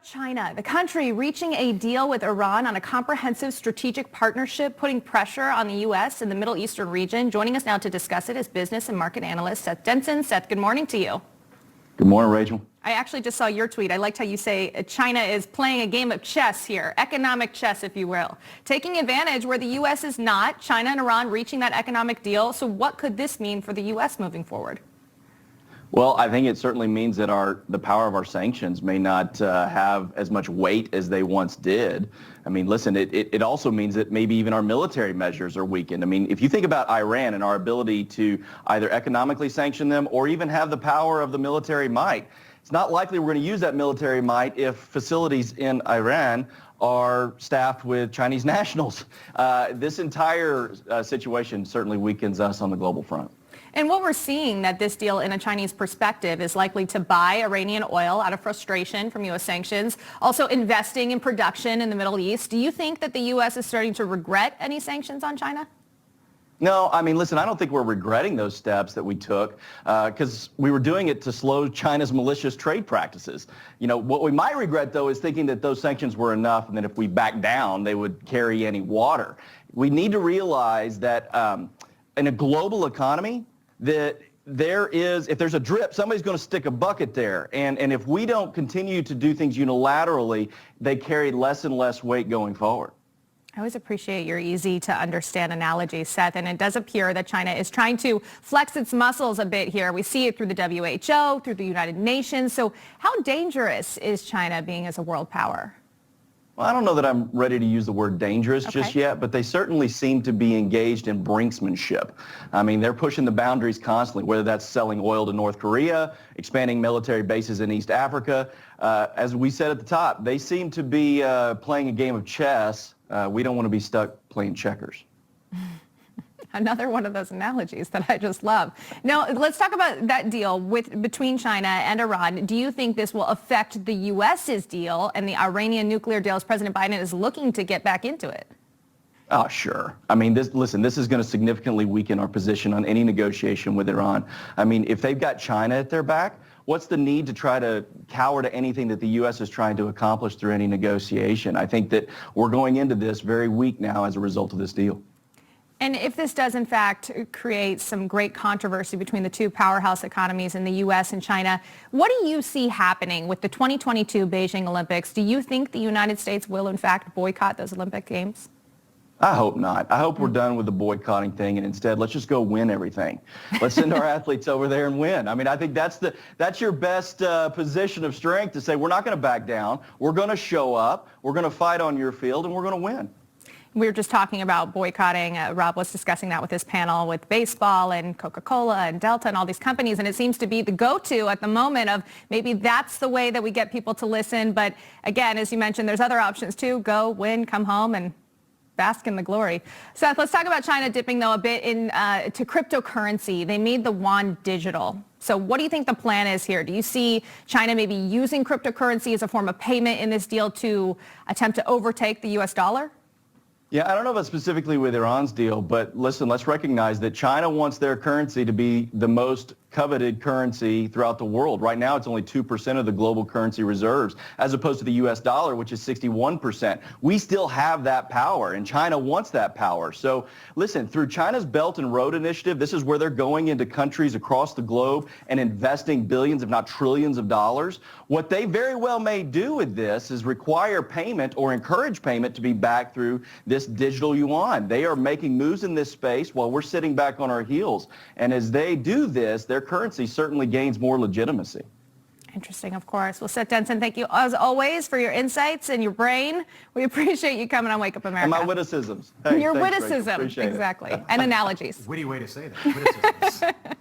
China, the country reaching a deal with Iran on a comprehensive strategic partnership, putting pressure on the U.S. and the Middle Eastern region. Joining us now to discuss it is business and market analyst Seth Denson. Seth, good morning to you. Good morning, Rachel. I actually just saw your tweet. I liked how you say China is playing a game of chess here, economic chess, if you will, taking advantage where the U.S. is not, China and Iran reaching that economic deal. So what could this mean for the U.S. moving forward? Well, I think it certainly means that the power of our sanctions may not have as much weight as they once did. I mean, listen, it also means that maybe even our military measures are weakened. I mean, if you think about Iran and our ability to either economically sanction them or even have the power of the military might, it's not likely we're going to use that military might if facilities in Iran are staffed with Chinese nationals. This entire situation certainly weakens us on the global front. And what we're seeing that this deal in a Chinese perspective is likely to buy Iranian oil out of frustration from U.S. sanctions, also investing in production in the Middle East. Do you think that the U.S. is starting to regret any sanctions on China? No, I mean, listen, I don't think we're regretting those steps that we took because we were doing it to slow China's malicious trade practices. You know, what we might regret, though, is thinking that those sanctions were enough and that if we backed down, they would carry any water. We need to realize that in a global economy, that if there's a drip, somebody's going to stick a bucket there. And if we don't continue to do things unilaterally, they carry less and less weight going forward. I always appreciate your easy to understand analogy, Seth, and it does appear that China is trying to flex its muscles a bit here. We see it through the WHO, through the United Nations. So how dangerous is China being as a world power? Well, I don't know that I'm ready to use the word dangerous just yet, but they certainly seem to be engaged in brinksmanship. I mean, they're pushing the boundaries constantly, whether that's selling oil to North Korea, expanding military bases in East Africa. As we said at the top, they seem to be playing a game of chess. We don't want to be stuck playing checkers. Another one of those analogies that I just love. Now, let's talk about that deal between China and Iran. Do you think this will affect the U.S.'s deal and the Iranian nuclear deal as President Biden is looking to get back into it? Oh, sure. I mean, this is going to significantly weaken our position on any negotiation with Iran. I mean, if they've got China at their back, what's the need to try to cower to anything that the U.S. is trying to accomplish through any negotiation? I think that we're going into this very weak now as a result of this deal. And if this does, in fact, create some great controversy between the two powerhouse economies in the U.S. and China, what do you see happening with the 2022 Beijing Olympics? Do you think the United States will, in fact, boycott those Olympic Games? I hope not. I hope we're done with the boycotting thing, and instead, let's just go win everything. Let's send our athletes over there and win. I mean, I think that's your best position of strength to say, we're not going to back down. We're going to show up. We're going to fight on your field, and we're going to win. We were just talking about boycotting. Rob was discussing that with his panel with baseball and Coca-Cola and Delta and all these companies. And it seems to be the go-to at the moment of maybe that's the way that we get people to listen. But again, as you mentioned, there's other options too. Go, win, come home, and bask in the glory. Seth, let's talk about China dipping, though, a bit to cryptocurrency. They made the yuan digital. So what do you think the plan is here? Do you see China maybe using cryptocurrency as a form of payment in this deal to attempt to overtake the U.S. dollar? Yeah, I don't know about specifically with Iran's deal, but listen, let's recognize that China wants their currency to be the most coveted currency throughout the world. Right now, it's only 2% of the global currency reserves, as opposed to the U.S. dollar, which is 61%. We still have that power, and China wants that power. So listen, through China's Belt and Road Initiative, this is where they're going into countries across the globe and investing billions, if not trillions of dollars. What they very well may do with this is require payment or encourage payment to be back through this digital yuan. They are making moves in this space while we're sitting back on our heels. And as they do this, their currency certainly gains more legitimacy. Interesting, of course. Well, Seth Denson, thank you as always for your insights and your brain. We appreciate you coming on Wake Up America. And my witticisms. Hey, your thanks, witticism, exactly. And analogies. Witty way to say that. Witticisms.